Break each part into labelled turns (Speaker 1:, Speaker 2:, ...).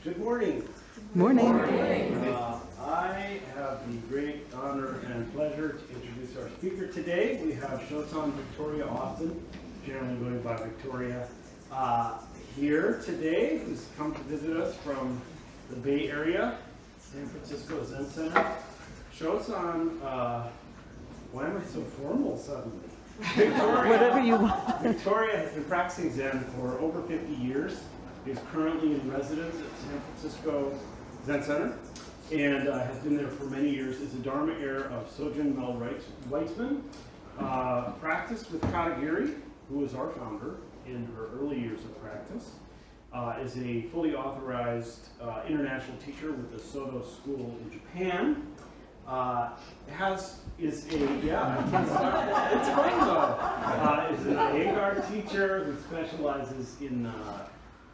Speaker 1: Good morning.
Speaker 2: Morning.
Speaker 1: I have the great honor and pleasure to introduce our speaker today. We have Shōsan Victoria Austin, generally going by Victoria, here today, who's come to visit us from the Bay Area, San Francisco Zen Center. Shōsan, why am I so formal suddenly? Victoria,
Speaker 2: Whatever you want.
Speaker 1: Victoria has been practicing Zen for over 50 years. Is currently in residence at San Francisco Zen Center, and has been there for many years. Is a Dharma heir of Sojun Mel Weitzman. Practiced with Katagiri, who was our founder in her early years of practice. Is a fully authorized international teacher with the Soto School in Japan. Is an Iyengar teacher who specializes in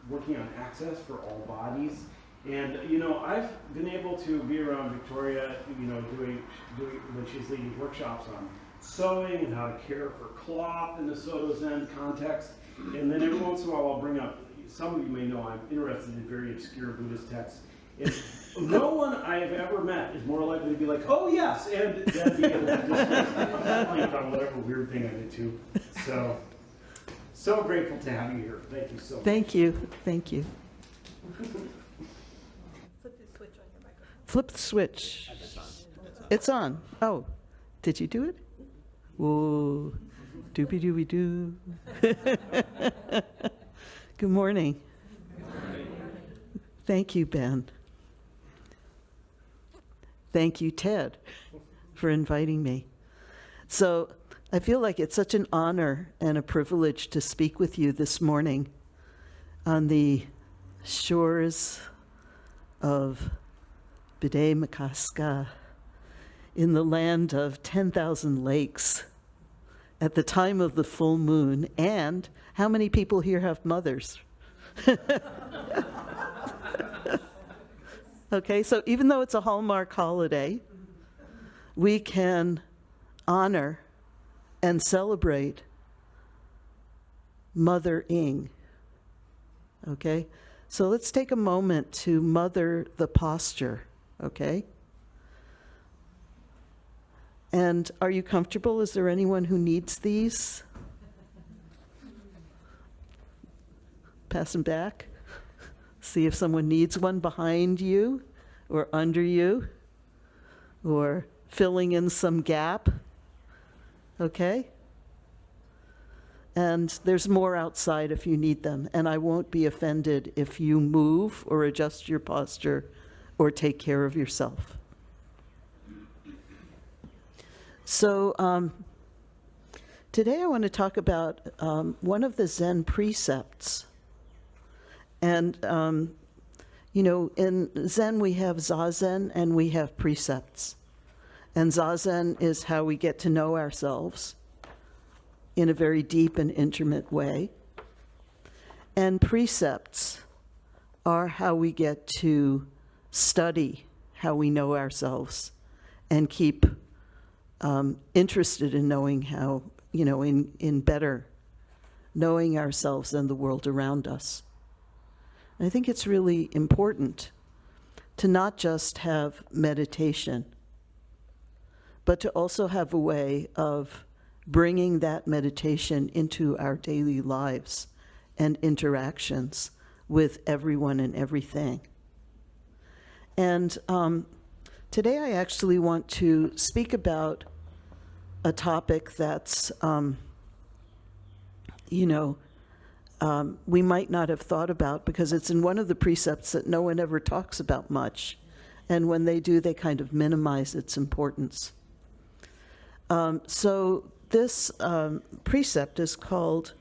Speaker 1: working on access for all bodies. And I've been able to be around Victoria, doing when she's leading workshops on sewing and how to care for cloth in the Soto Zen context. And then every once in a while I'll bring up, some of you may know I'm interested in very obscure Buddhist texts. And no one I have ever met is more likely to be like, oh yes, and then be able to just comment on whatever weird thing I did too. So grateful to have you here. Thank you so much.
Speaker 2: Thank you. Thank you.
Speaker 3: Flip the switch on your microphone.
Speaker 2: Flip the switch. It's on. Oh, did you do it? Whoa. Doobie doobie doo. Good morning. Thank you, Ben. Thank you, Ted, for inviting me. So I feel like it's such an honor and a privilege to speak with you this morning on the shores of Bide Makaska in the land of 10,000 lakes at the time of the full moon. And how many people here have mothers? Okay, so even though it's a Hallmark holiday, we can honor and celebrate Mother-ing. Okay, so let's take a moment to mother the posture. Okay, and are you comfortable? Is there anyone who needs these? Pass them back. See if someone needs one behind you or under you or filling in some gap. Okay? And there's more outside if you need them. And I won't be offended if you move or adjust your posture or take care of yourself. So today I want to talk about one of the Zen precepts. And, in Zen we have Zazen and we have precepts. And Zazen is how we get to know ourselves in a very deep and intimate way. And precepts are how we get to study how we know ourselves and keep interested in knowing how, in better knowing ourselves and the world around us. I think it's really important to not just have meditation, but to also have a way of bringing that meditation into our daily lives and interactions with everyone and everything. And today I actually want to speak about a topic that's, we might not have thought about because it's in one of the precepts that no one ever talks about much. And when they do, they kind of minimize its importance. So this precept is called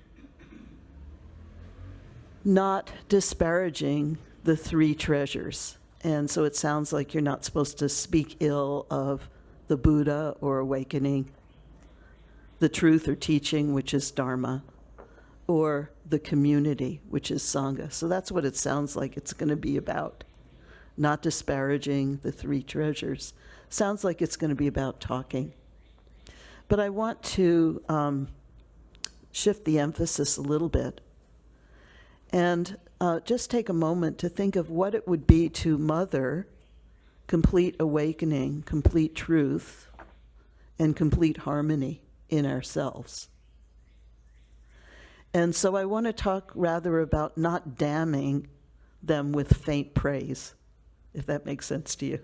Speaker 2: not disparaging the three treasures. And so it sounds like you're not supposed to speak ill of the Buddha or awakening, the truth or teaching, which is Dharma, or the community, which is Sangha. So that's what it sounds like it's going to be about. Not disparaging the three treasures. Sounds like it's going to be about talking. But I want to shift the emphasis a little bit And just take a moment to think of what it would be to mother complete awakening, complete truth, and complete harmony in ourselves. And so I want to talk rather about not damning them with faint praise, if that makes sense to you.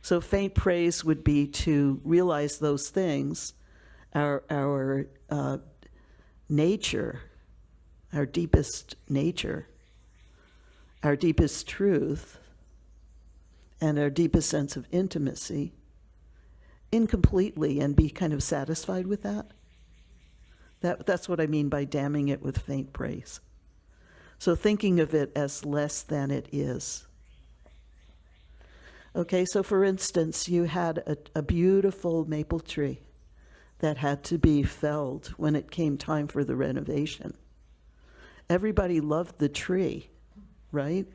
Speaker 2: So faint praise would be to realize those things, our nature, our deepest nature, our deepest truth, and our deepest sense of intimacy incompletely, and be kind of satisfied with that. That's what I mean by damning it with faint praise. So thinking of it as less than it is. Okay, so for instance, you had a beautiful maple tree that had to be felled when it came time for the renovation. Everybody loved the tree, right?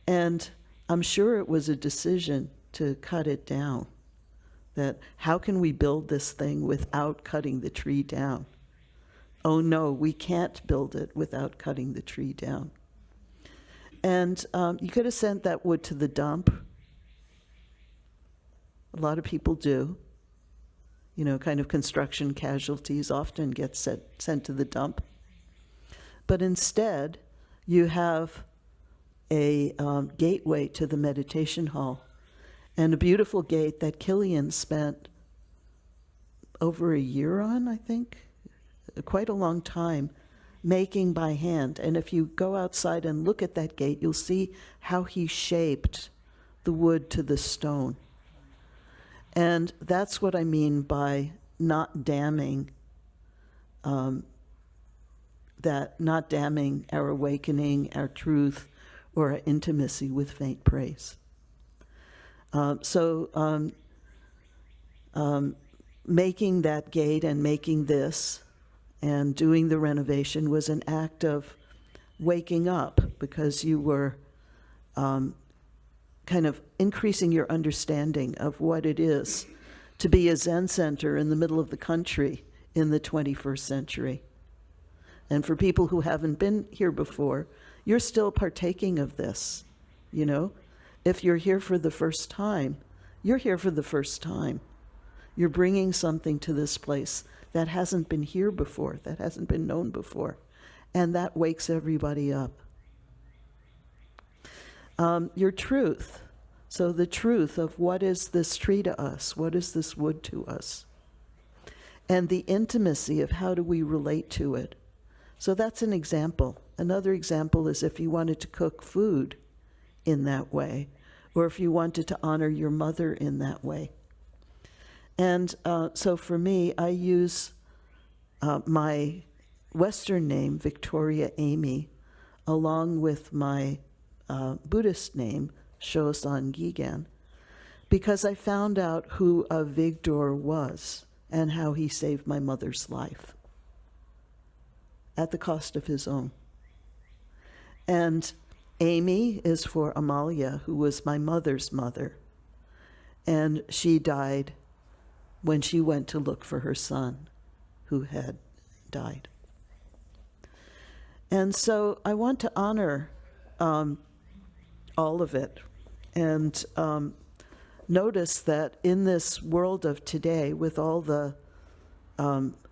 Speaker 2: And I'm sure it was a decision to cut it down. That how can we build this thing without cutting the tree down? Oh no, we can't build it without cutting the tree down. And you could have sent that wood to the dump. A lot of people do. You know, kind of construction casualties often get sent to the dump. But instead, you have a gateway to the meditation hall, and a beautiful gate that Killian spent over a year on, I think, quite a long time, making by hand. And if you go outside and look at that gate, you'll see how he shaped the wood to the stone. And that's what I mean by not damning, not damning our awakening, our truth, or our intimacy with faint praise. Making that gate and making this and doing the renovation was an act of waking up, because you were kind of increasing your understanding of what it is to be a Zen center in the middle of the country in the 21st century. And for people who haven't been here before, you're still partaking of this, you know? If you're here for the first time, you're here for the first time. You're bringing something to this place that hasn't been here before, that hasn't been known before. And that wakes everybody up. Your truth. So the truth of what is this tree to us? What is this wood to us? And the intimacy of how do we relate to it? So that's an example. Another example is if you wanted to cook food in that way, or if you wanted to honor your mother in that way. And so for me, I use my Western name, Victoria Amy, along with my Buddhist name, Shōsan Gigan, because I found out who Avigdor was and how he saved my mother's life at the cost of his own. And Amy is for Amalia, who was my mother's mother. And she died when she went to look for her son, who had died. And so I want to honor all of it. And notice that in this world of today, with all the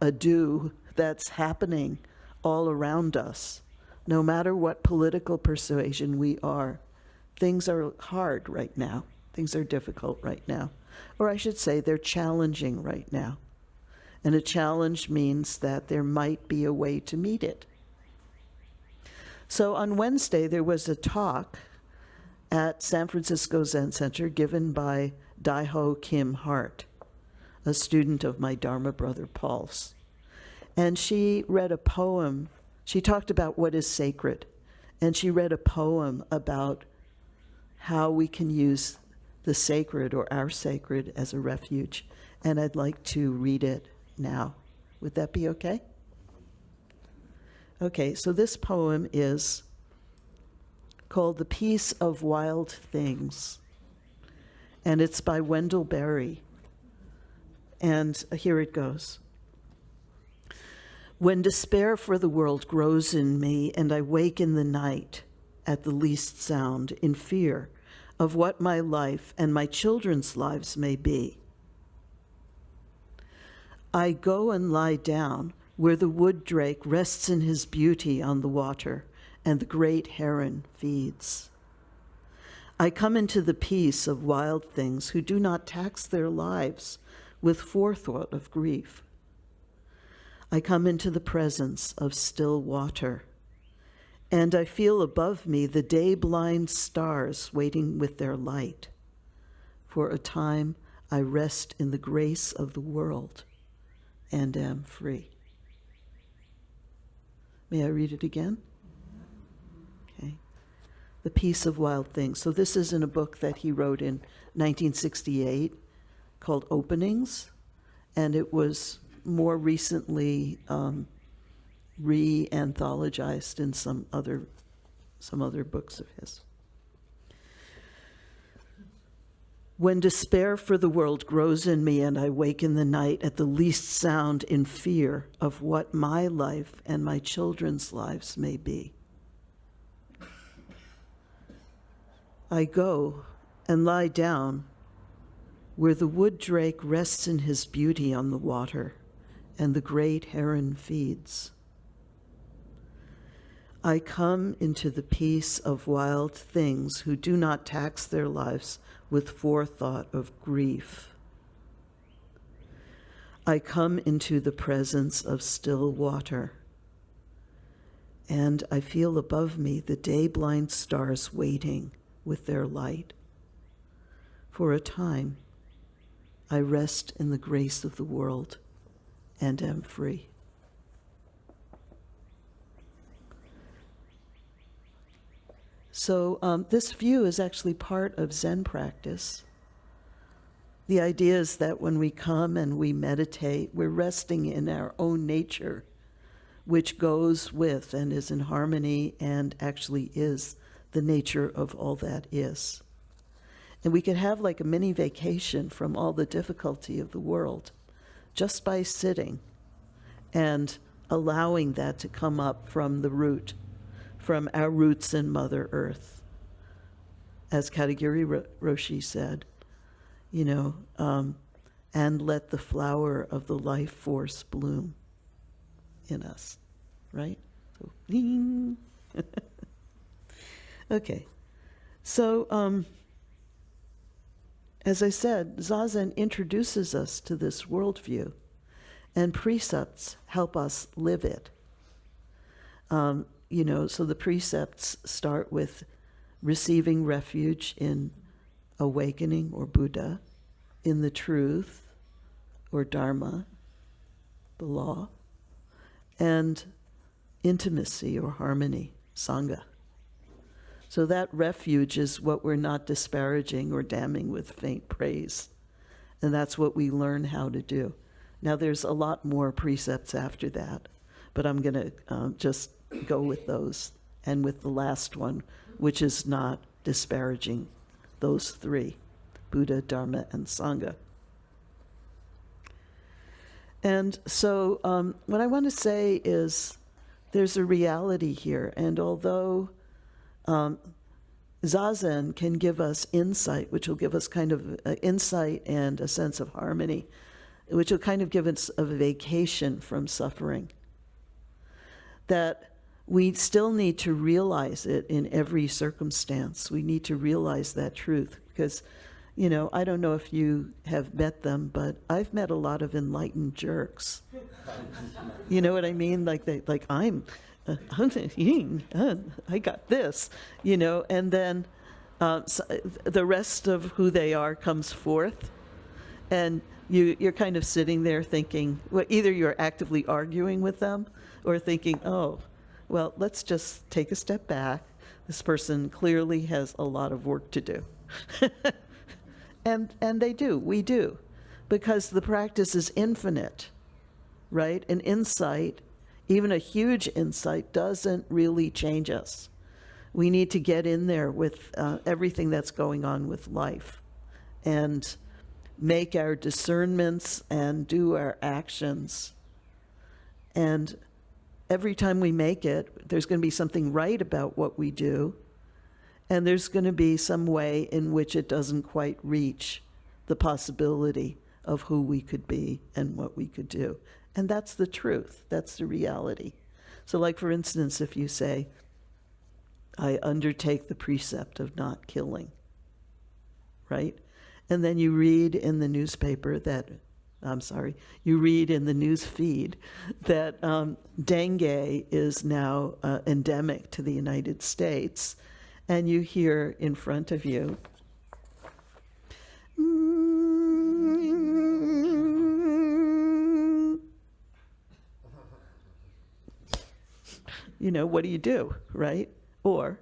Speaker 2: ado that's happening all around us, no matter what political persuasion we are, things are hard right now. Things are difficult right now. Or I should say they're challenging right now. And a challenge means that there might be a way to meet it. So on Wednesday, there was a talk at San Francisco Zen Center given by Daiho Kim Hart, a student of my Dharma brother Paul's. And she read a poem. She talked about what is sacred. And she read a poem about how we can use the sacred or our sacred as a refuge. And I'd like to read it now. Would that be okay? Okay, so this poem is called The Peace of Wild Things. And it's by Wendell Berry. And here it goes. When despair for the world grows in me and I wake in the night at the least sound in fear of what my life and my children's lives may be, I go and lie down where the wood drake rests in his beauty on the water and the great heron feeds. I come into the peace of wild things who do not tax their lives with forethought of grief. I come into the presence of still water, and I feel above me the day-blind stars waiting with their light. For a time I rest in the grace of the world and am free. May I read it again? Okay. The Peace of Wild Things. So this is in a book that he wrote in 1968 called Openings, and it was more recently re-anthologized in some other books of his. When despair for the world grows in me and I wake in the night at the least sound in fear of what my life and my children's lives may be, I go and lie down where the wood drake rests in his beauty on the water and the great heron feeds. I come into the peace of wild things who do not tax their lives with forethought of grief. I come into the presence of still water, and I feel above me the day-blind stars waiting with their light. For a time, I rest in the grace of the world and am free. So this view is actually part of Zen practice. The idea is that when we come and we meditate, we're resting in our own nature, which goes with and is in harmony and actually is the nature of all that is. And we can have like a mini vacation from all the difficulty of the world just by sitting and allowing that to come up from the root, from our roots in Mother Earth. As Katagiri Roshi said, and let the flower of the life force bloom in us, right? So, ding. Okay, so as I said, Zazen introduces us to this worldview, and precepts help us live it. So the precepts start with receiving refuge in awakening or Buddha, in the truth or Dharma, the law, and intimacy or harmony, Sangha. So that refuge is what we're not disparaging or damning with faint praise. And that's what we learn how to do. Now there's a lot more precepts after that, but I'm going to just go with those and with the last one, which is not disparaging those three, Buddha, Dharma, and Sangha. And so what I want to say is there's a reality here, and although Zazen can give us insight, which will give us kind of insight and a sense of harmony, which will kind of give us a vacation from suffering, that we still need to realize it in every circumstance. We need to realize that truth because, I don't know if you have met them, but I've met a lot of enlightened jerks. You know what I mean? I got this, and then the rest of who they are comes forth, and you're kind of sitting there thinking, well, either you're actively arguing with them or thinking, oh, well, let's just take a step back. This person clearly has a lot of work to do. And they do, we do, because the practice is infinite, right? An insight, even a huge insight, doesn't really change us. We need to get in there with everything that's going on with life and make our discernments and do our actions and every time we make it, there's going to be something right about what we do, and there's going to be some way in which it doesn't quite reach the possibility of who we could be and what we could do. And that's the truth. That's the reality. So like, for instance, if you say, I undertake the precept of not killing, right? And then you read in the newspaper that, you read in the news feed that dengue is now endemic to the United States. And you hear in front of you, you know, what do, right? Or,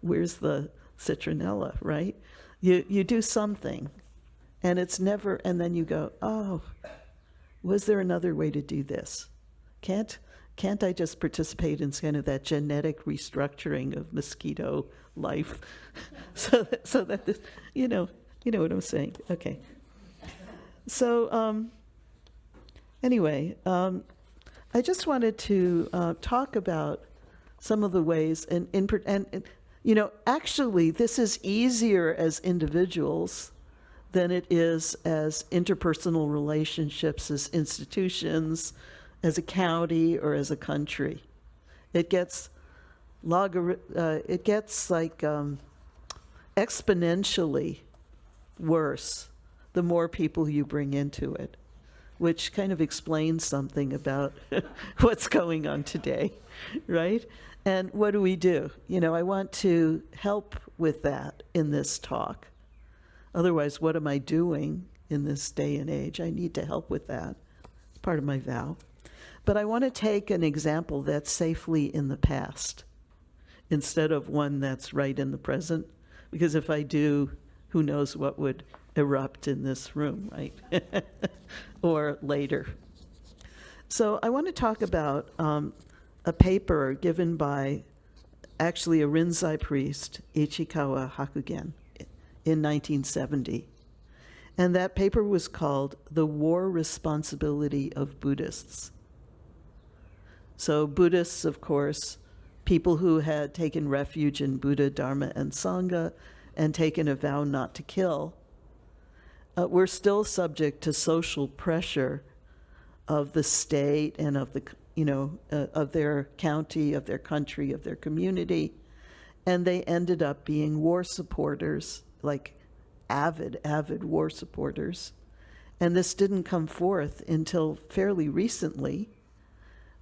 Speaker 2: where's the citronella, right? You do something, and it's never, and then you go, oh, was there another way to do this? Can't I just participate in kind of that genetic restructuring of mosquito life, so that this, you know what I'm saying? Okay. So anyway, I just wanted to talk about some of the ways, and you know, actually, this is easier as individuals than it is as interpersonal relationships, as institutions, as a county, or as a country. It gets like exponentially worse the more people you bring into it, which kind of explains something about what's going on today, right? And what do we do? You know, I want to help with that in this talk. Otherwise, what am I doing in this day and age? I need to help with that. It's part of my vow. But I want to take an example that's safely in the past instead of one that's right in the present. Because if I do, who knows what would erupt in this room, right? Or later. So I want to talk about a paper given by actually a Rinzai priest, Ichikawa Hakugen, in 1970. And that paper was called The War Responsibility of Buddhists. So Buddhists, of course, people who had taken refuge in Buddha, Dharma, and Sangha and taken a vow not to kill, were still subject to social pressure of the state and of the, of their county, of their country, of their community. And they ended up being war supporters, like avid war supporters. And this didn't come forth until fairly recently,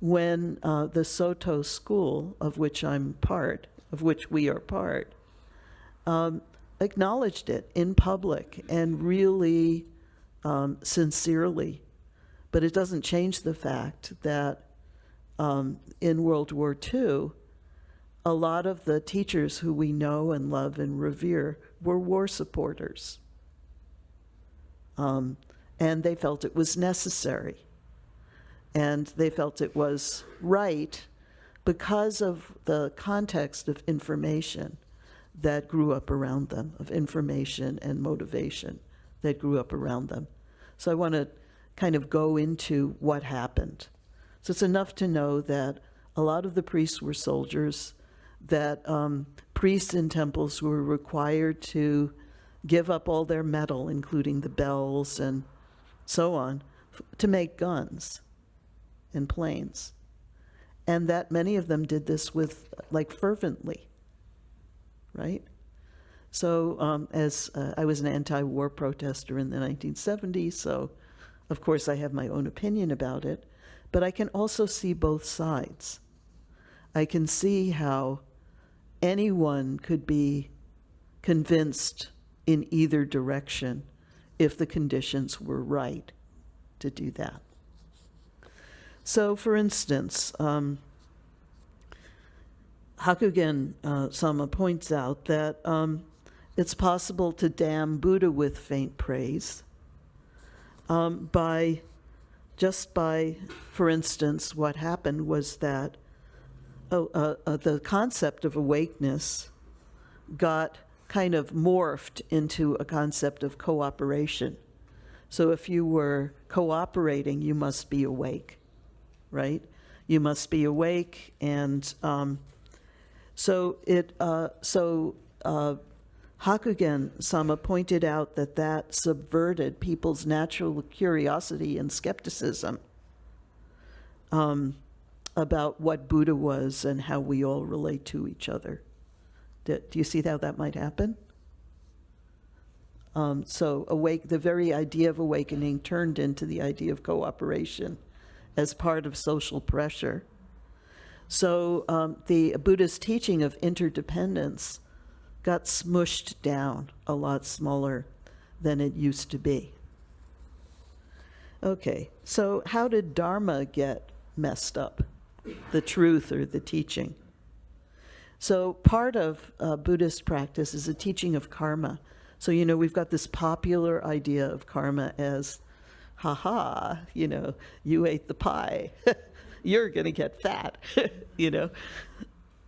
Speaker 2: when the Soto school, of which we are part, acknowledged it in public and really sincerely. But it doesn't change the fact that in World War II, a lot of the teachers who we know and love and revere were war supporters. And they felt it was necessary. And they felt it was right because of the context of information that grew up around them, of information and motivation that grew up around them. So I want to kind of go into what happened. So it's enough to know that a lot of the priests were soldiers, that priests in temples were required to give up all their metal, including the bells and so on, to make guns and planes. And that many of them did this with, fervently, right? So as I was an anti-war protester in the 1970s, so of course I have my own opinion about it, but I can also see both sides. I can see how anyone could be convinced in either direction if the conditions were right to do that. So, for instance, Hakugen Sama points out that it's possible to damn Buddha with faint praise by, for instance, what happened was that the concept of awakeness got kind of morphed into a concept of cooperation. So if you were cooperating, you must be awake, right? You must be awake, and Hakugen Sama pointed out that subverted people's natural curiosity and skepticism about what Buddha was and how we all relate to each other. Do you see how that might happen? The very idea of awakening turned into the idea of cooperation as part of social pressure. So the Buddha's teaching of interdependence got smushed down a lot smaller than it used to be. Okay, so how did Dharma get messed up? The truth or the teaching? So part of Buddhist practice is a teaching of karma. So, we've got this popular idea of karma as, you ate the pie. You're going to get fat,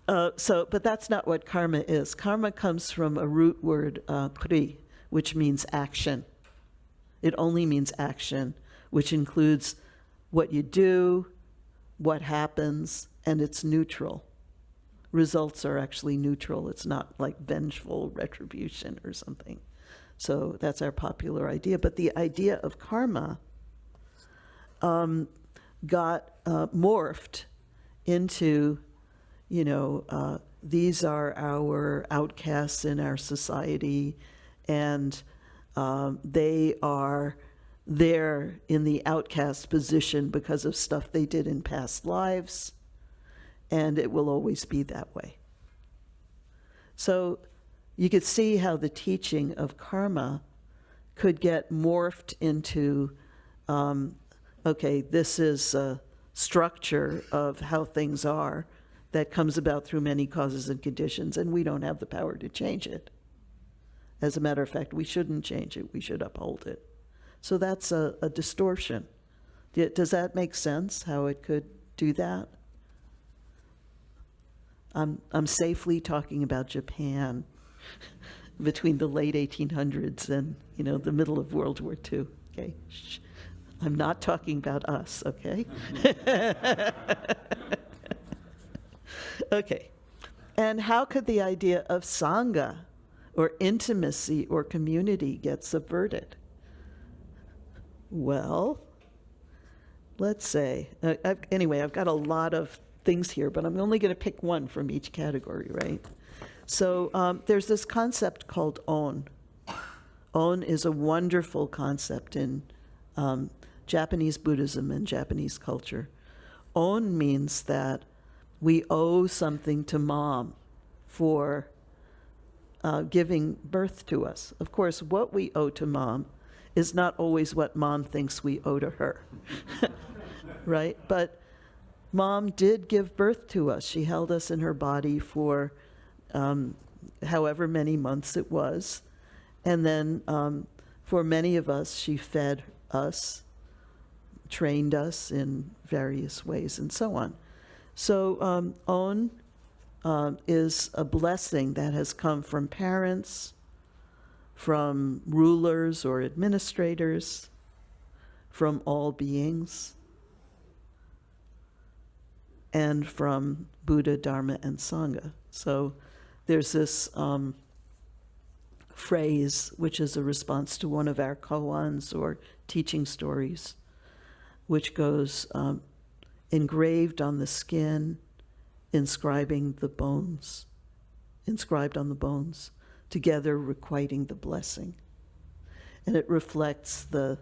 Speaker 2: But that's not what karma is. Karma comes from a root word, kri, which means action. It only means action, which includes what you do, what happens, and it's neutral. Results are actually neutral. It's not like vengeful retribution or something. So that's our popular idea. But the idea of karma got morphed into, these are our outcasts in our society, and they are there in the outcast position because of stuff they did in past lives, and it will always be that way. So you could see how the teaching of karma could get morphed into, this is a structure of how things are that comes about through many causes and conditions, and we don't have the power to change it. As a matter of fact, we shouldn't change it. We should uphold it. So that's a distortion. Does that make sense, how it could do that? I'm safely talking about Japan between the late 1800s and, the middle of World War II. Okay, shh. I'm not talking about us, okay? Okay. And how could the idea of sangha, or intimacy, or community get subverted? Well, let's say, I've got a lot of things here, but I'm only going to pick one from each category, right? So there's this concept called on. On is a wonderful concept in Japanese Buddhism and Japanese culture. On means that we owe something to mom for giving birth to us. Of course, what we owe to mom is not always what mom thinks we owe to her, right? But mom did give birth to us. She held us in her body for however many months it was. And then for many of us, she fed us, trained us in various ways, and so on. So on is a blessing that has come from parents, from rulers or administrators, from all beings, and from Buddha, Dharma, and Sangha. So there's this phrase, which is a response to one of our koans or teaching stories, which goes, engraved on the skin, inscribing the bones, inscribed on the bones, together requiting the blessing. And it reflects the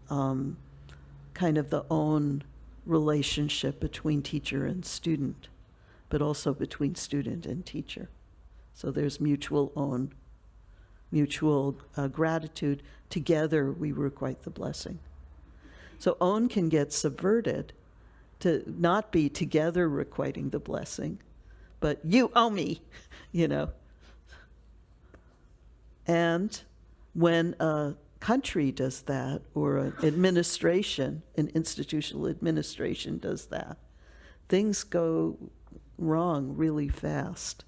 Speaker 2: kind of the own relationship between teacher and student, but also between student and teacher. So there's mutual own, mutual gratitude. Together we requite the blessing. So own can get subverted to not be together requiting the blessing, but you owe me, And when a country does that, or an administration, an institutional administration does that, things go wrong really fast.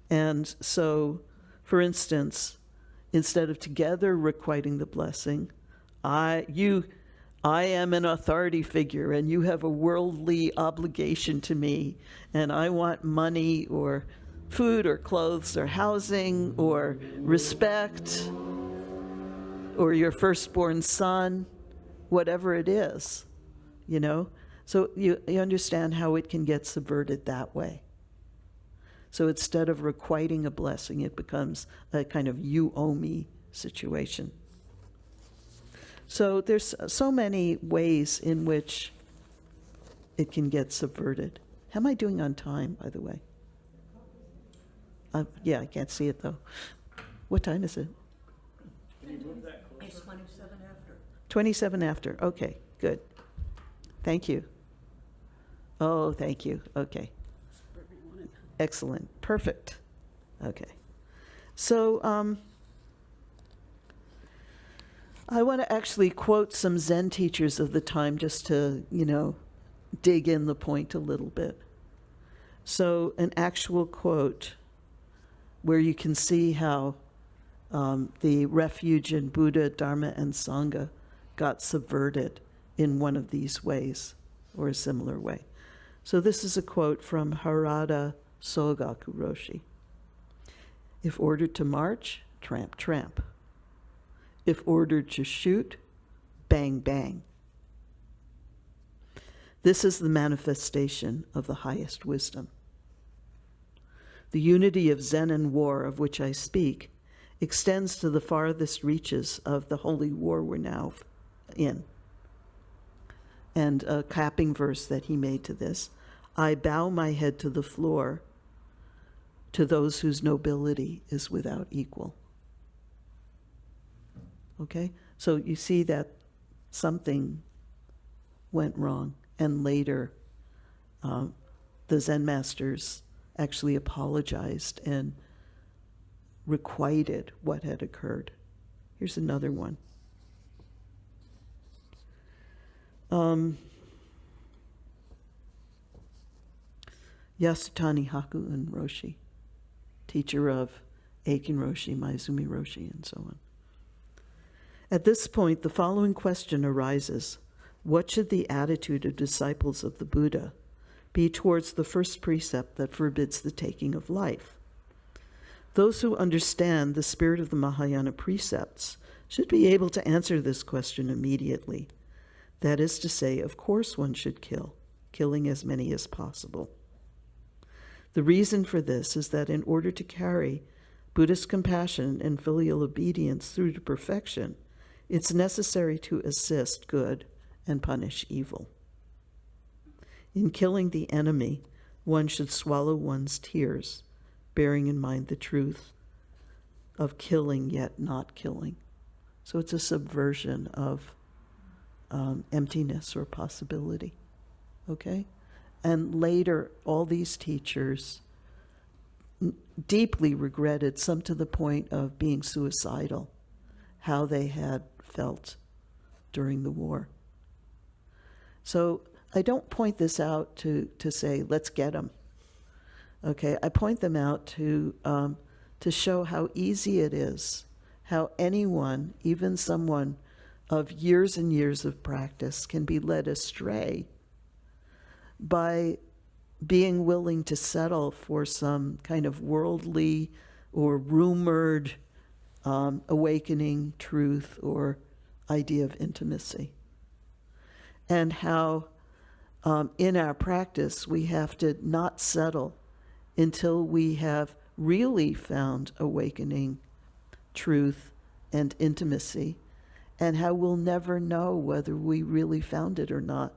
Speaker 2: And so, for instance, instead of together requiting the blessing, I am an authority figure and you have a worldly obligation to me, and I want money or food or clothes or housing or respect or your firstborn son, whatever it is, you know? So you understand how it can get subverted that way. So instead of requiting a blessing, it becomes a kind of you owe me situation. So there's so many ways in which it can get subverted. How am I doing on time, by the way? Yeah, I can't see it though. What time is it?
Speaker 1: Can you move that closer?
Speaker 3: It's 27 after.
Speaker 2: 27 after. Okay, good. Thank you. Oh, thank you. Okay. Excellent. Perfect. Okay. So I want to actually quote some Zen teachers of the time just to, dig in the point a little bit. So an actual quote where you can see how the refuge in Buddha, Dharma, and Sangha got subverted in one of these ways or a similar way. So this is a quote from Harada Sogaku Roshi. If ordered to march, tramp, tramp. If ordered to shoot, bang, bang. This is the manifestation of the highest wisdom. The unity of Zen and war of which I speak extends to the farthest reaches of the holy war we're now in. And a capping verse that he made to this, I bow my head to the floor to those whose nobility is without equal. Okay? So you see that something went wrong, and later the Zen masters actually apologized and requited what had occurred. Here's another one. Yasutani Hakuun Roshi, teacher of Eikin Roshi, Maizumi Roshi, and so on. At this point, the following question arises. What should the attitude of disciples of the Buddha be towards the first precept that forbids the taking of life? Those who understand the spirit of the Mahayana precepts should be able to answer this question immediately. That is to say, of course one should kill, killing as many as possible. The reason for this is that in order to carry Buddhist compassion and filial obedience through to perfection, it's necessary to assist good and punish evil. In killing the enemy, one should swallow one's tears, bearing in mind the truth of killing yet not killing. So it's a subversion of emptiness or possibility, okay? And later, all these teachers deeply regretted, some to the point of being suicidal, how they had felt during the war. So I don't point this out to say, let's get them. Okay, I point them out to show how easy it is, how anyone, even someone of years and years of practice, can be led astray by being willing to settle for some kind of worldly or rumored awakening truth or idea of intimacy. And how in our practice we have to not settle until we have really found awakening truth and intimacy, and how we'll never know whether we really found it or not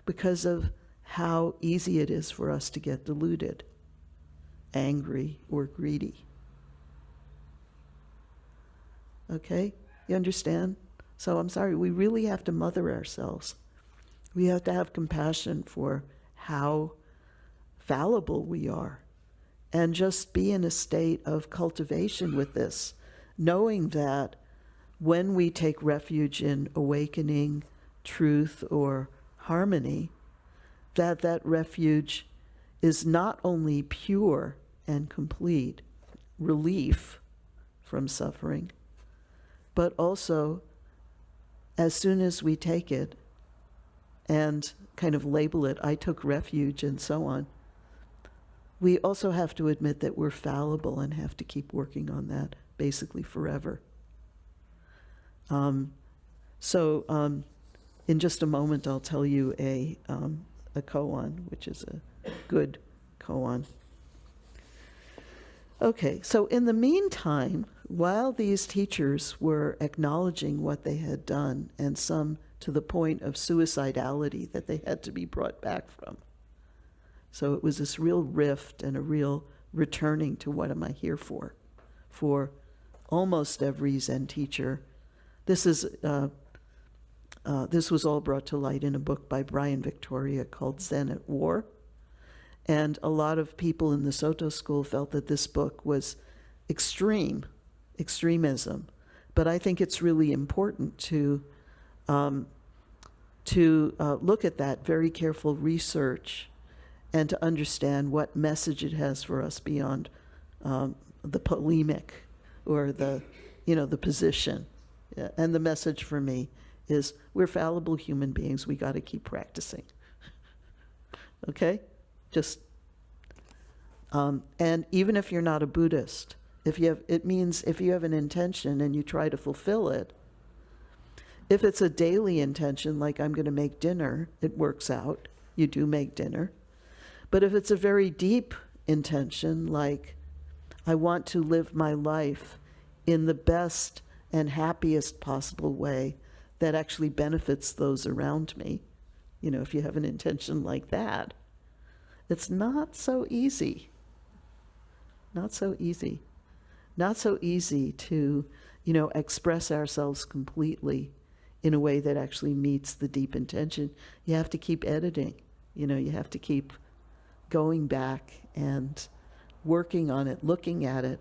Speaker 2: because of how easy it is for us to get deluded, angry, or greedy. Okay? You understand? So I'm sorry, we really have to mother ourselves. We have to have compassion for how fallible we are and just be in a state of cultivation with this, knowing that when we take refuge in awakening, truth, or harmony, that refuge is not only pure and complete relief from suffering, but also, as soon as we take it, and kind of label it, I took refuge, and so on. We also have to admit that we're fallible and have to keep working on that basically forever. In just a moment, I'll tell you a koan, which is a good koan. Okay, so in the meantime, while these teachers were acknowledging what they had done, and some to the point of suicidality that they had to be brought back from. So it was this real rift and a real returning to what am I here for almost every Zen teacher. This was all brought to light in a book by Brian Victoria called Zen at War. And a lot of people in the Soto school felt that this book was extremism. But I think it's really important to look at that very careful research and to understand what message it has for us beyond the polemic or the position. And the message for me is we're fallible human beings. We got to keep practicing. Okay? And even if you're not a Buddhist, it means if you have an intention and you try to fulfill it, if it's a daily intention, like I'm going to make dinner, it works out. You do make dinner. But if it's a very deep intention, like I want to live my life in the best and happiest possible way that actually benefits those around me, if you have an intention like that, it's not so easy. Not so easy. Not so easy to, express ourselves completely in a way that actually meets the deep intention. You have to keep editing. You have to keep going back and working on it, looking at it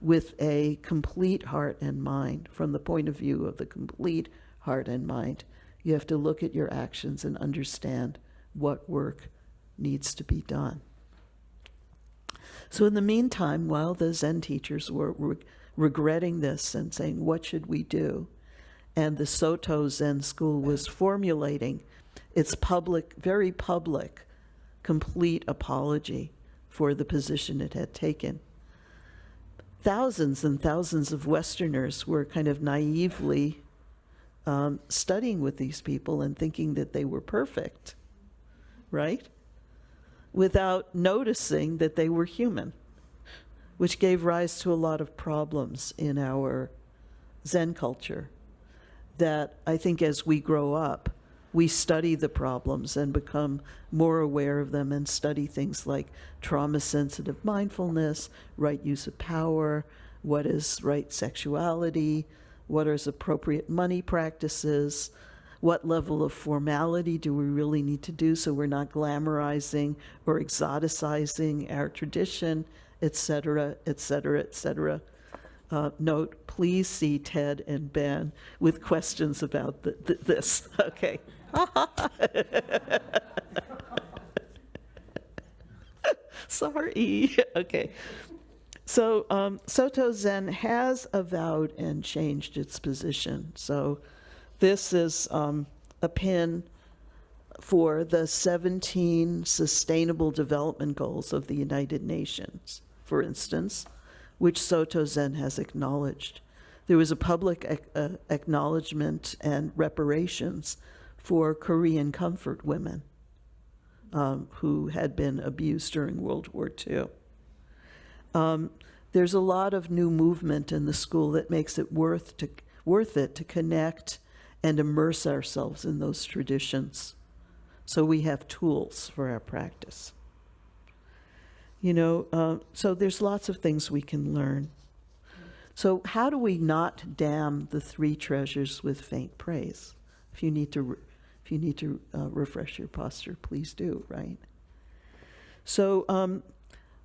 Speaker 2: with a complete heart and mind, from the point of view of the complete heart and mind. You have to look at your actions and understand what work needs to be done. So in the meantime, while the Zen teachers were regretting this and saying, what should we do? And the Soto Zen school was formulating its public, very public, complete apology for the position it had taken. Thousands and thousands of Westerners were kind of naively studying with these people and thinking that they were perfect, right? Without noticing that they were human, which gave rise to a lot of problems in our Zen culture that I think as we grow up, we study the problems and become more aware of them and study things like trauma-sensitive mindfulness, right use of power, what is right sexuality, what is appropriate money practices, what level of formality do we really need to do so we're not glamorizing or exoticizing our tradition, etc., etc., etc. Note, please see Ted and Ben with questions about this. Okay. Sorry. Okay. So Soto Zen has avowed and changed its position. So this is a pin for the 17 Sustainable Development Goals of the United Nations, for instance, which Soto Zen has acknowledged. There was a public acknowledgement and reparations for Korean comfort women who had been abused during World War II. There's a lot of new movement in the school that makes it worth it to connect and immerse ourselves in those traditions, so we have tools for our practice. So there's lots of things we can learn. So how do we not damn the three treasures with faint praise? If you need to refresh your posture, please do, right? So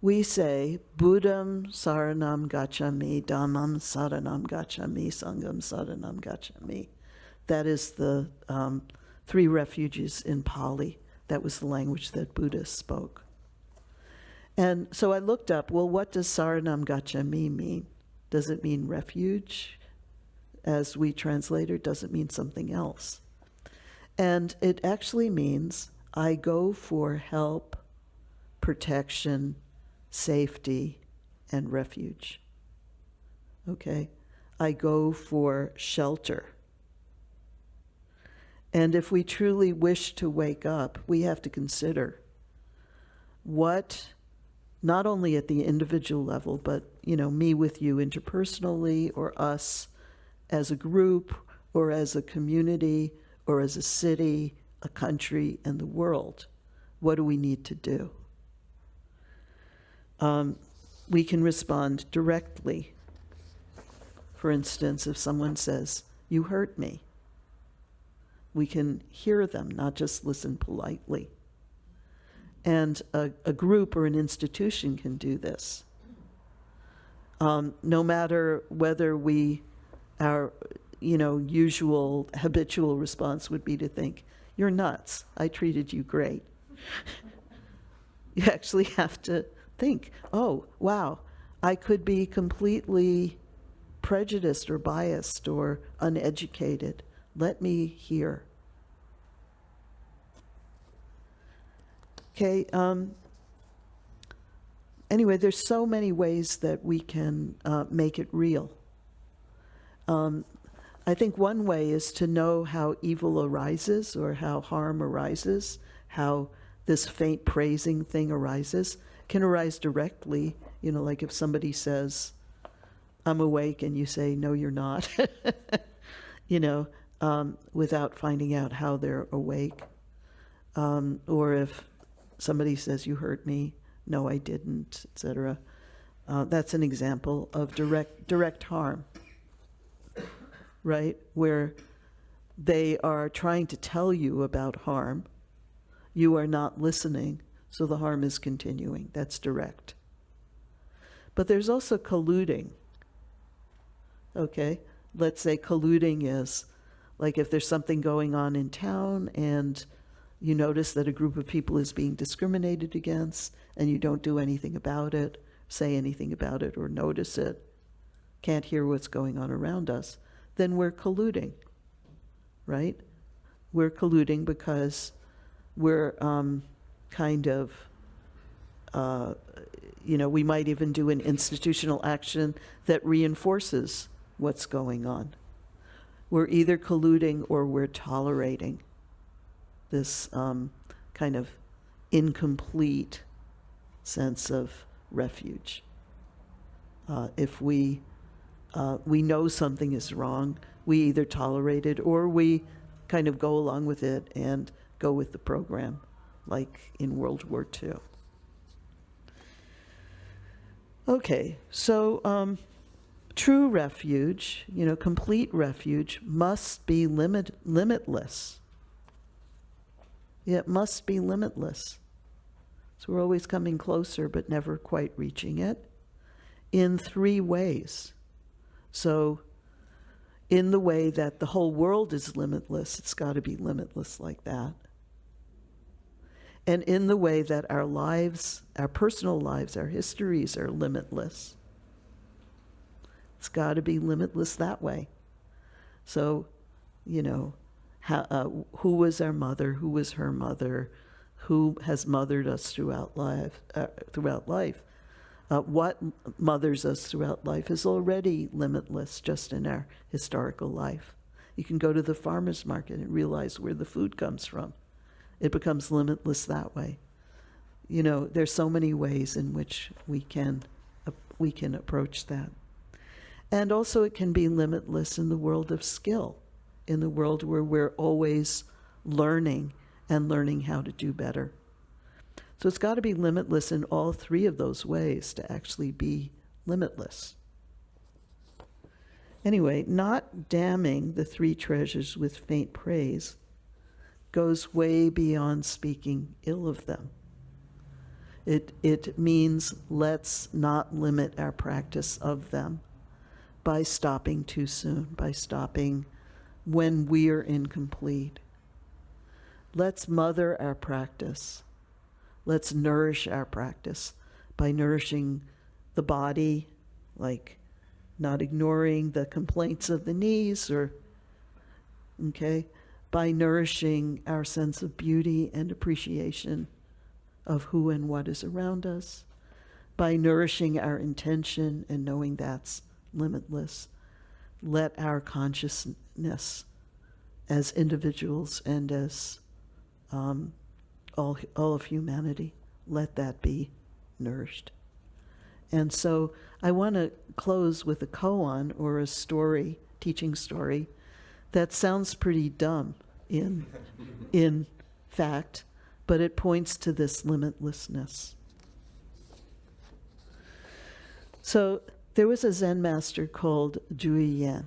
Speaker 2: we say, Buddham saranam gacchami, Dhammam saranam gacchami, Sangham saranam gacchami. That is the three refuges in Pali. That was the language that Buddha spoke. And so I looked up, well, what does saranam gacchami mean? Does it mean refuge, as we translate, or does it mean something else? And it actually means I go for help, protection, safety, and refuge. Okay? I go for shelter. And if we truly wish to wake up, we have to consider what, not only at the individual level, but, me with you interpersonally, or us as a group, or as a community, or as a city, a country, and the world. What do we need to do? We can respond directly. For instance, if someone says, "You hurt me," we can hear them, not just listen politely. And a group or an institution can do this. No matter whether our usual habitual response would be to think, "You're nuts, I treated you great." You actually have to think, oh, wow, I could be completely prejudiced or biased or uneducated. Let me hear. Okay, anyway, there's so many ways that we can make it real. I think one way is to know how evil arises, or how harm arises, how this faint praising thing arises. Can arise directly, like if somebody says, "I'm awake," and you say, "No, you're not," without finding out how they're awake. Or if somebody says, "You hurt me," "No, I didn't," etc. That's an example of direct harm, right? Where they are trying to tell you about harm. You are not listening, so the harm is continuing. That's direct. But there's also colluding. Okay? Let's say colluding is like if there's something going on in town and you notice that a group of people is being discriminated against and you don't do anything about it, say anything about it, or notice it, can't hear what's going on around us, then we're colluding, right? We're colluding because we're we might even do an institutional action that reinforces what's going on. We're either colluding or we're tolerating this kind of incomplete sense of refuge. If we know something is wrong, we either tolerate it or we kind of go along with it and go with the program, like in World War II. Okay, so true refuge, complete refuge must be limitless. It must be limitless. So we're always coming closer but never quite reaching it in 3 ways. So in the way that the whole world is limitless, it's got to be limitless like that. And in the way that our lives, our personal lives, our histories are limitless, it's got to be limitless that way. So, who was our mother? Who was her mother? Who has mothered us throughout life? What mothers us throughout life is already limitless just in our historical life. You can go to the farmer's market and realize where the food comes from. It becomes limitless that way. There's so many ways in which we can approach that. And also it can be limitless in the world of skill, in the world where we're always learning and learning how to do better. So it's got to be limitless in all 3 of those ways to actually be limitless. Anyway, not damning the 3 treasures with faint praise goes way beyond speaking ill of them. It means let's not limit our practice of them by stopping too soon, by stopping when we're incomplete. Let's mother our practice. Let's nourish our practice by nourishing the body, like not ignoring the complaints of the knees, or, okay, by nourishing our sense of beauty and appreciation of who and what is around us, by nourishing our intention and knowing that's limitless. Let our consciousness as individuals and as all of humanity, let that be nourished. And so I want to close with a koan, or a story, teaching story, that sounds pretty dumb in fact, but it points to this limitlessness. So there was a Zen master called Juyi,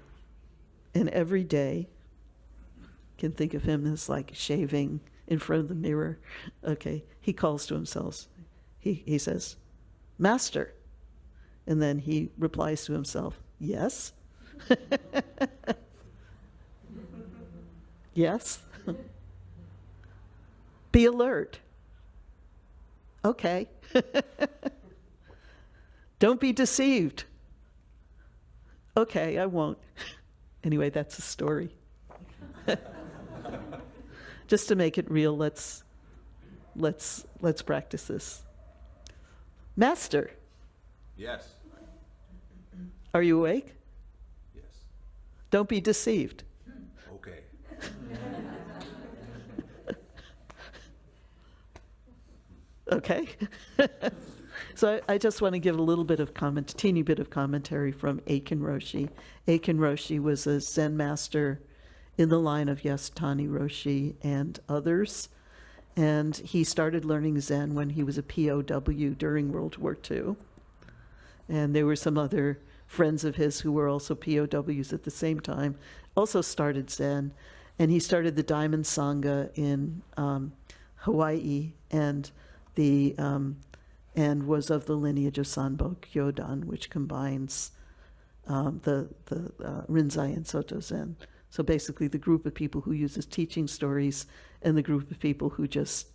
Speaker 2: and every day, can think of him as like shaving in front of the mirror. Okay, he calls to himself. He says, "Master," and then he replies to himself, "Yes." Yes. Be alert. Okay. Don't be deceived. Okay, I won't. Anyway, that's a story. Just to make it real, let's practice this. Master,
Speaker 4: Yes.
Speaker 2: are you awake?
Speaker 4: Yes.
Speaker 2: Don't be deceived.
Speaker 4: Okay.
Speaker 2: Okay. So I just want to give a little bit of teeny bit of commentary from Eiken Roshi. Eiken Roshi was a Zen master in the line of Yasutani Roshi and others. And he started learning Zen when he was a POW during World War II. And there were some other friends of his who were also POWs at the same time, also started Zen. And he started the Diamond Sangha in Hawaii, and and was of the lineage of Sanbo Kyodan, which combines the Rinzai and Soto Zen. So basically the group of people who uses teaching stories and the group of people who just,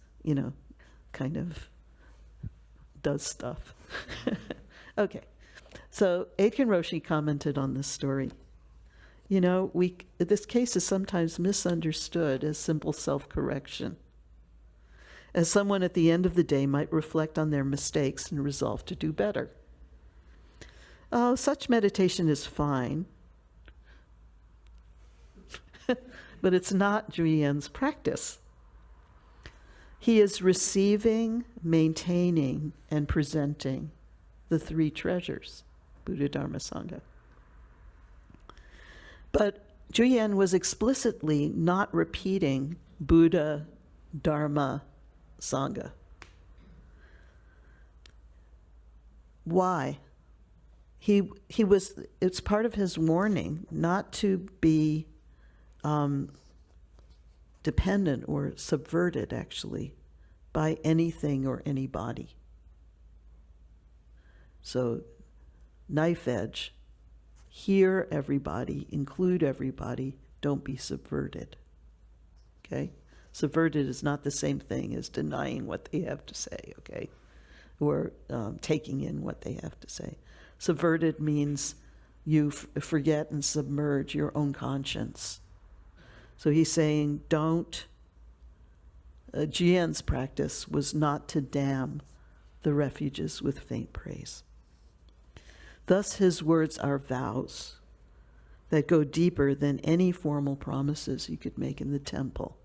Speaker 2: kind of does stuff. Okay. So Eiken Roshi commented on this story. This case is sometimes misunderstood as simple self-correction, as someone at the end of the day might reflect on their mistakes and resolve to do better. Oh, such meditation is fine, but it's not Juyien's practice. He is receiving, maintaining, and presenting the three treasures, Buddha, Dharma, Sangha. But Juyin was explicitly not repeating Buddha, Dharma, Sangha. Why? It's part of his warning not to be dependent or subverted, actually, by anything or anybody. So, knife edge, hear everybody, include everybody, don't be subverted. Okay? Subverted is not the same thing as denying what they have to say, okay? Or taking in what they have to say. Subverted means you forget and submerge your own conscience. So he's saying, Jian's practice was not to damn the refuges with faint praise. Thus his words are vows that go deeper than any formal promises you could make in the temple.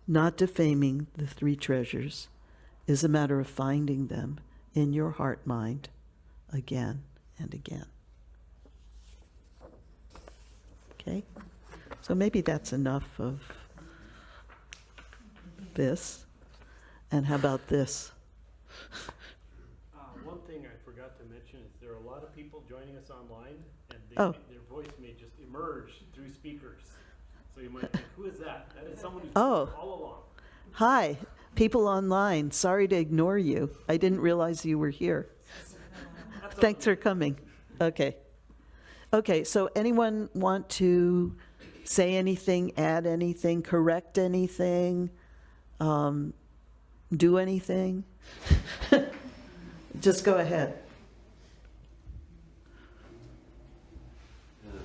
Speaker 2: Not defaming the three treasures is a matter of finding them in your heart-mind again and again. Okay? So maybe that's enough of this. And how about this?
Speaker 1: One thing I forgot to mention is there are a lot of people joining us online, and their voice may just emerge through speakers. So you might think, who is that? That is someone who's been all along.
Speaker 2: Hi, people online. Sorry to ignore you. I didn't realize you were here. Thanks for coming. Okay. Okay, so anyone want to say anything, add anything, correct anything, do anything? Just go ahead.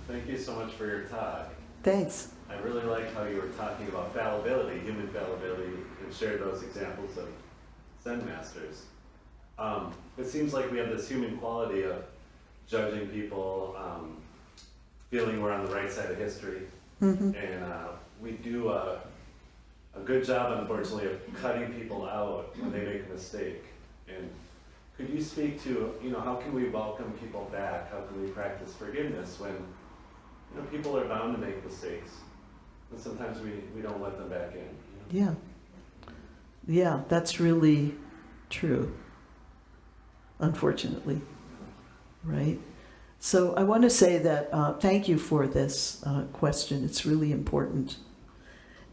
Speaker 5: Thank you so much for your talk.
Speaker 2: Thanks.
Speaker 5: I really like how you were talking about fallibility, human fallibility, and shared those examples of Zen masters. It seems like we have this human quality of judging people, feeling we're on the right side of history, and we do a good job, unfortunately, of cutting people out when they make a mistake. And could you speak to, how can we welcome people back? How can we practice forgiveness when, people are bound to make mistakes, and sometimes we don't let them back in?
Speaker 2: Yeah. Yeah, that's really true, unfortunately, right? So I want to say that thank you for this question. It's really important.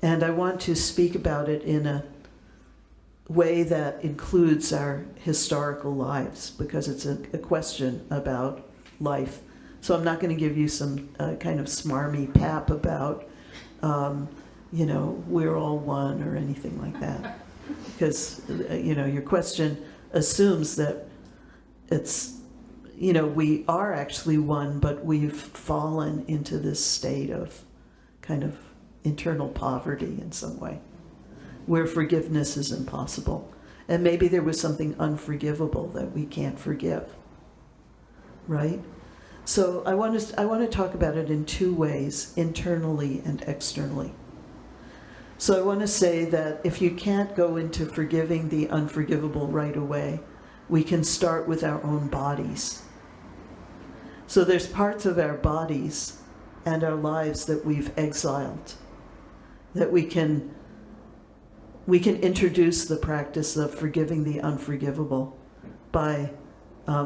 Speaker 2: And I want to speak about it in a way that includes our historical lives, because it's a question about life. So I'm not going to give you some kind of smarmy pap about, we're all one or anything like that. Because, your question assumes that it's, we are actually one, but we've fallen into this state of kind of internal poverty in some way, where forgiveness is impossible. And maybe there was something unforgivable that we can't forgive, right? So I want to talk about it in two ways, internally and externally. So I want to say that if you can't go into forgiving the unforgivable right away, we can start with our own bodies. So there's parts of our bodies and our lives that we've exiled, that we can introduce the practice of forgiving the unforgivable by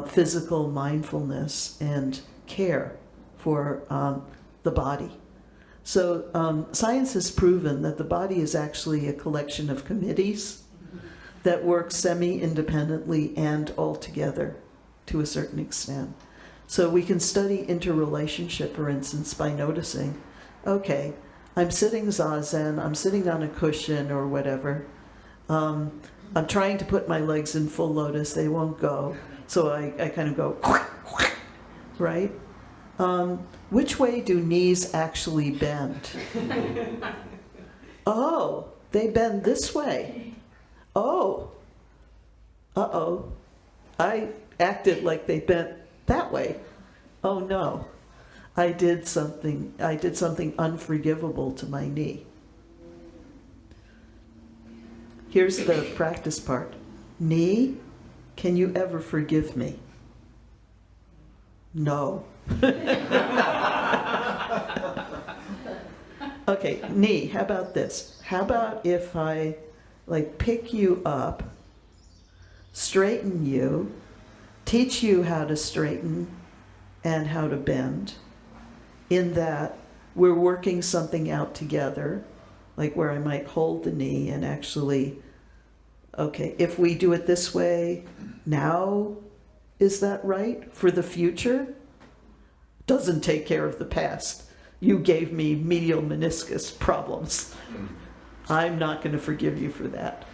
Speaker 2: physical mindfulness and care for the body. So science has proven that the body is actually a collection of committees that work semi-independently and all together to a certain extent. So we can study interrelationship, for instance, by noticing, okay, I'm sitting zazen, I'm sitting on a cushion or whatever. I'm trying to put my legs in full lotus, they won't go. So I kind of go, right? Which way do knees actually bend? Oh, they bend this way. Oh, uh-oh. I acted like they bent that way. Oh no. I did something unforgivable to my knee. Here's the practice part. Knee, can you ever forgive me? No. Okay, knee, how about this? How about if I pick you up, straighten you, teach you how to straighten and how to bend, in that we're working something out together, like where I might hold the knee and actually, okay, if we do it this way, now, is that right? For the future? Doesn't take care of the past. You gave me medial meniscus problems. I'm not going to forgive you for that.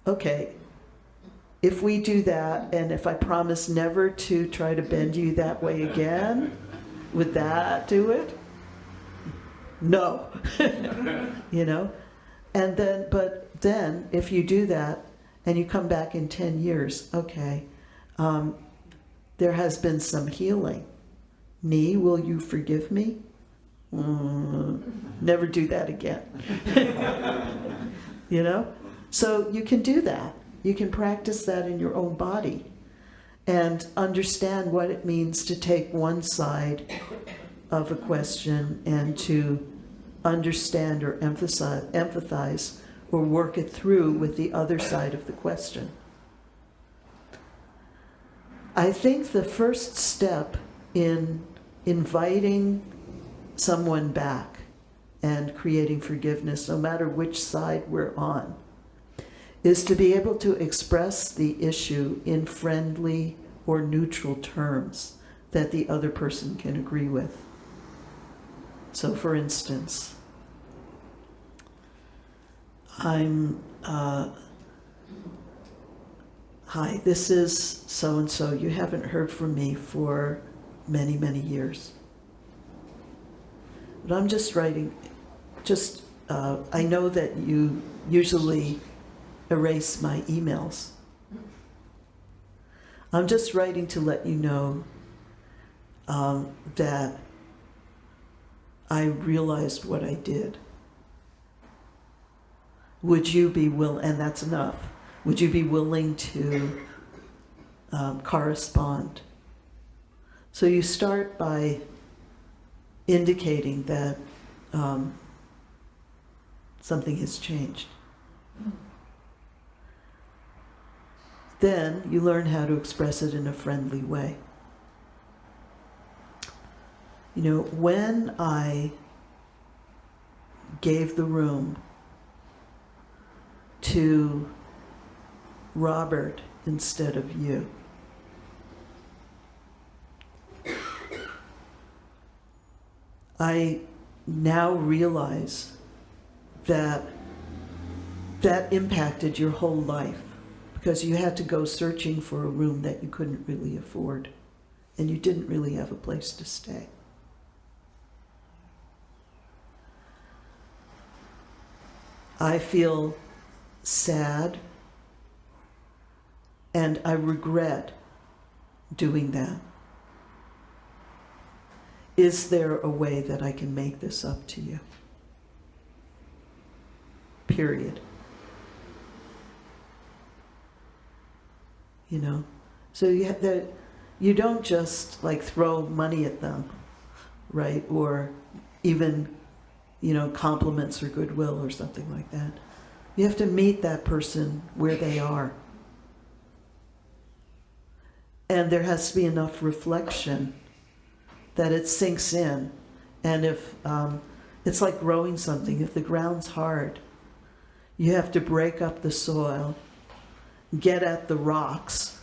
Speaker 2: Okay, if we do that, and if I promise never to try to bend you that way again, would that do it? No. And then, but then, if you do that, and you come back in 10 years, okay, there has been some healing. Knee, will you forgive me? Never do that again. So you can do that. You can practice that in your own body and understand what it means to take one side of a question and to understand or empathize or work it through with the other side of the question. I think the first step in inviting someone back and creating forgiveness, no matter which side we're on, is to be able to express the issue in friendly or neutral terms that the other person can agree with. So for instance, hi, this is so-and-so. You haven't heard from me for many, many years. But I'm just writing, I know that you usually erase my emails. I'm just writing to let you know that I realized what I did. Would you be willing, and that's enough, would you be willing to correspond? So you start by indicating that something has changed. Then you learn how to express it in a friendly way. You know, when I gave the room to Robert instead of you, I now realize that that impacted your whole life, because you had to go searching for a room that you couldn't really afford, and you didn't really have a place to stay. I feel sad, and I regret doing that. Is there a way that I can make this up to you? Period. You know, so you don't just like throw money at them, right? Or even, you know, compliments or goodwill or something like that. You have to meet that person where they are. And there has to be enough reflection that it sinks in. And if it's like growing something, if the ground's hard, you have to break up the soil, get at the rocks,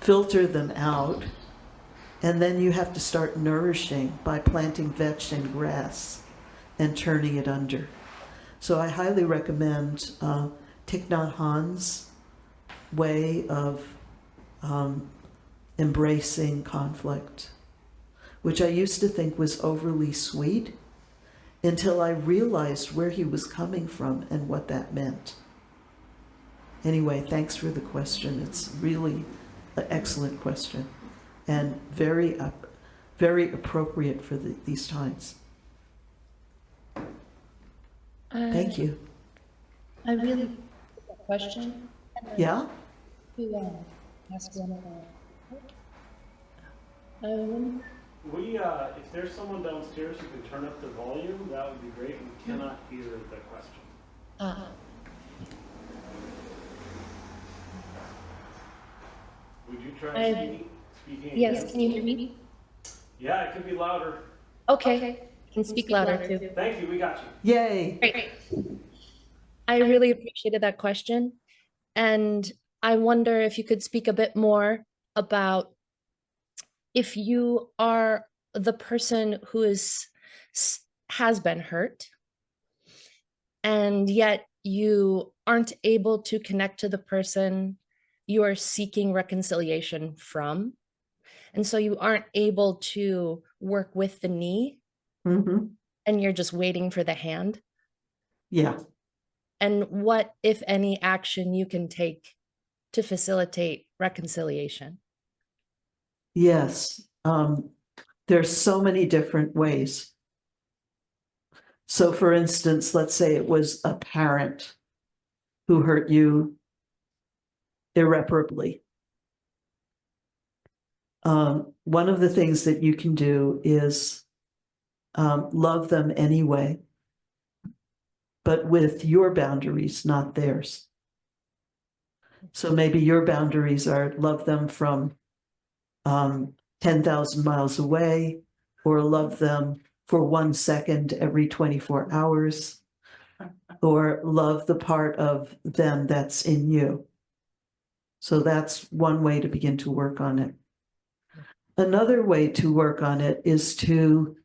Speaker 2: filter them out, and then you have to start nourishing by planting vetch and grass and turning it under. So I highly recommend Thich Nhat Hanh's way of embracing conflict, which I used to think was overly sweet until I realized where he was coming from and what that meant. Anyway, thanks for the question. It's really an excellent question and very appropriate for these times. Thank you.
Speaker 6: I really like that question.
Speaker 2: Yeah?
Speaker 6: To ask one about.
Speaker 1: If there's someone downstairs who could turn up the volume, that would be great. We cannot hear the question. Would you try speaking
Speaker 6: Yes,
Speaker 1: again?
Speaker 6: can you hear me?
Speaker 1: Yeah, it could be louder.
Speaker 6: Okay, I can speak louder too.
Speaker 1: Thank you, we got you.
Speaker 2: Yay.
Speaker 6: Great. I really appreciated that question. And I wonder if you could speak a bit more about if you are the person who has been hurt, and yet you aren't able to connect to the person you are seeking reconciliation from. And so you aren't able to work with the knee,
Speaker 2: Mm-hmm.
Speaker 6: and you're just waiting for the hand.
Speaker 2: Yeah.
Speaker 6: And what, if any, action you can take to facilitate reconciliation?
Speaker 2: Yes. There's so many different ways. So for instance, let's say it was a parent who hurt you irreparably. One of the things that you can do is love them anyway, but with your boundaries, not theirs. So maybe your boundaries are love them from 10,000 miles away, or love them for 1 second every 24 hours, or love the part of them that's in you. So that's one way to begin to work on it. Another way to work on it is to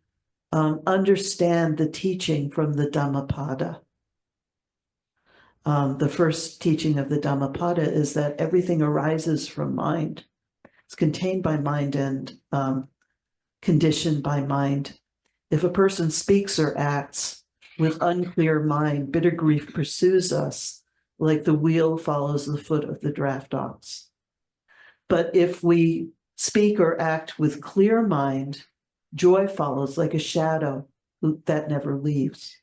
Speaker 2: understand the teaching from the Dhammapada. The first teaching of the Dhammapada is that everything arises from mind. It's contained by mind and conditioned by mind. If a person speaks or acts with unclear mind, bitter grief pursues us like the wheel follows the foot of the draft ox. But if we speak or act with clear mind, joy follows like a shadow that never leaves.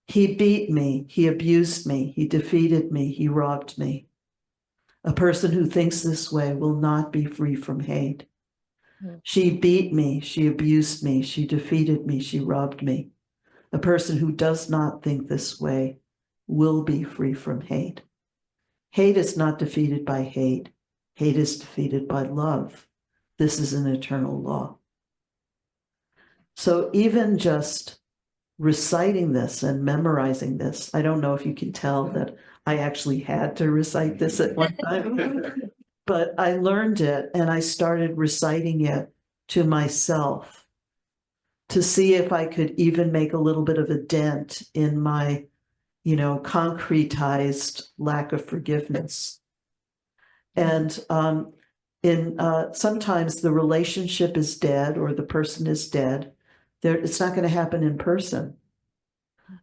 Speaker 2: He beat me, he abused me, he defeated me, he robbed me. A person who thinks this way will not be free from hate. She beat me, she abused me, she defeated me, she robbed me. A person who does not think this way will be free from hate. Hate is not defeated by hate. Hate is defeated by love. This is an eternal law. So even just reciting this and memorizing this, I don't know if you can tell that I actually had to recite this at one time, but I learned it and I started reciting it to myself to see if I could even make a little bit of a dent in my, concretized lack of forgiveness. And sometimes the relationship is dead or the person is dead. It's not going to happen in person,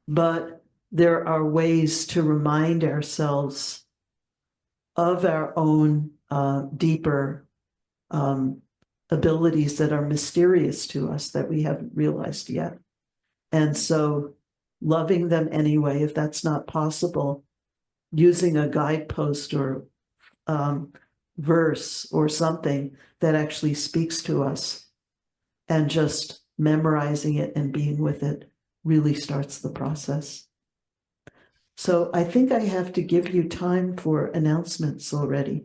Speaker 2: but there are ways to remind ourselves of our own deeper abilities that are mysterious to us that we haven't realized yet. And so loving them anyway, if that's not possible, using a guidepost or verse or something that actually speaks to us and just memorizing it and being with it really starts the process. So I think I have to give you time for announcements already.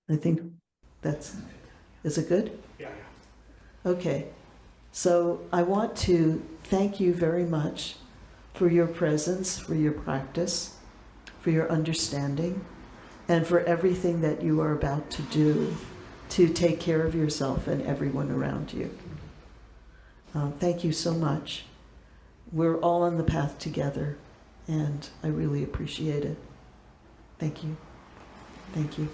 Speaker 2: I think is it good?
Speaker 1: Yeah.
Speaker 2: Okay. So I want to thank you very much for your presence, for your practice, for your understanding, and for everything that you are about to do to take care of yourself and everyone around you. Thank you so much. We're all on the path together, and I really appreciate it. Thank you. Thank you.